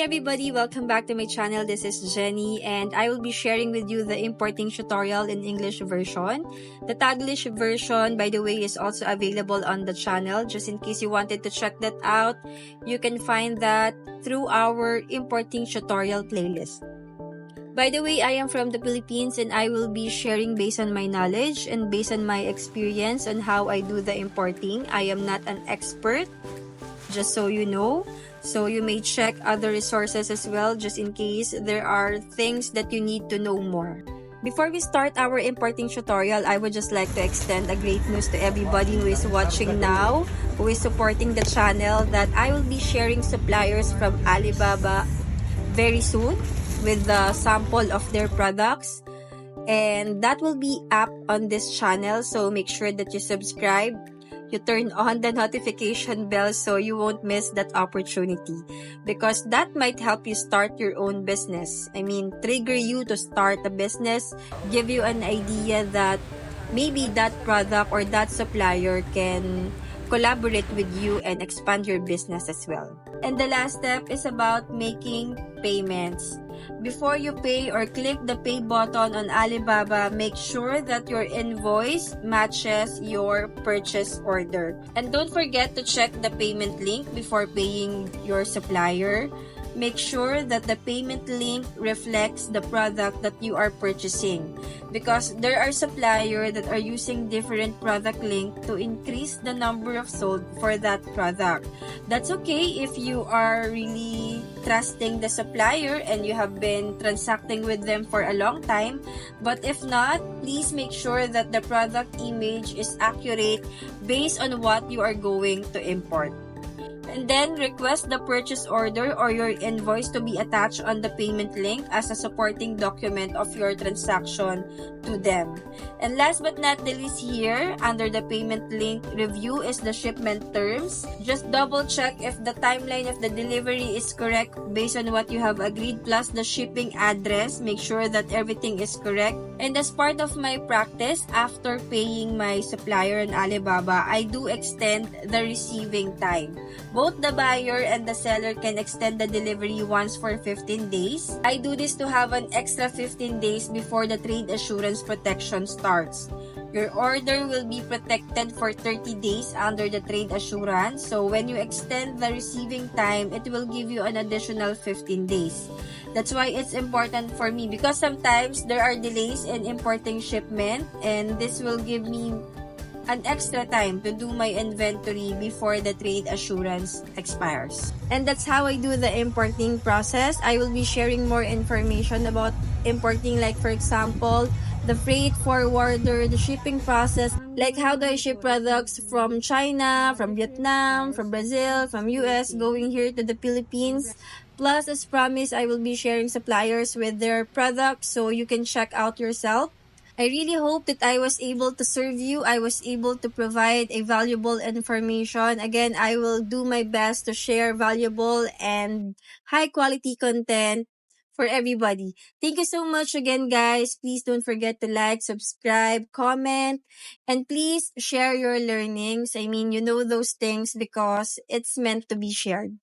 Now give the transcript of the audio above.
Hi everybody, welcome back to my channel. This is Jenny and I will be sharing with you the importing tutorial in English version. The Taglish version, by the way, is also available on the channel. Just in case you wanted to check that out, you can find that through our importing tutorial playlist. By the way, I am from the Philippines and I will be sharing based on my knowledge and based on my experience on how I do the importing. I am not an expert, just so you know. So you may check other resources as well, just in case there are things that you need to know more. Before we start our importing tutorial, I would just like to extend a great news to everybody who is watching now, who is supporting the channel, that I will be sharing suppliers from Alibaba very soon with the sample of their products. And that will be up on this channel, so make sure that you subscribe. You turn on the notification bell so you won't miss that opportunity, because that might help you start your own business. I mean, trigger you to start a business, give you an idea that maybe that product or that supplier can collaborate with you and expand your business as well. And the last step is about making payments. Before you pay or click the pay button on Alibaba, make sure that your invoice matches your purchase order. And don't forget to check the payment link before paying your supplier. Make sure that the payment link reflects the product that you are purchasing, because there are suppliers that are using different product link to increase the number of sold for that product. That's okay if you are really trusting the supplier and you have been transacting with them for a long time, but if not, please make sure that the product image is accurate based on what you are going to import. And then request the purchase order or your invoice to be attached on the payment link as a supporting document of your transaction to them. And last but not the least, here under the payment link review is the shipment terms. Just double check if the timeline of the delivery is correct based on what you have agreed, plus the shipping address. Make sure that everything is correct. And as part of my practice, after paying my supplier on Alibaba, I do extend the receiving time. Both the buyer and the seller can extend the delivery once for 15 days. I do this to have an extra 15 days before the trade assurance protection starts. Your order will be protected for 30 days under the trade assurance. So when you extend the receiving time, it will give you an additional 15 days. That's why it's important for me, because sometimes there are delays in importing shipment, and this will give me an extra time to do my inventory before the trade assurance expires. And that's how I do the importing process. I will be sharing more information about importing, like for example, the freight forwarder, the shipping process, like how do I ship products from China, from Vietnam, from Brazil, from US, going here to the Philippines. Plus, as promised, I will be sharing suppliers with their products so you can check out yourself. I really hope that I was able to serve you. I was able to provide a valuable information. Again, I will do my best to share valuable and high quality content for everybody. Thank you so much again, guys. Please don't forget to like, subscribe, comment, and please share your learnings. I mean, you know those things because it's meant to be shared.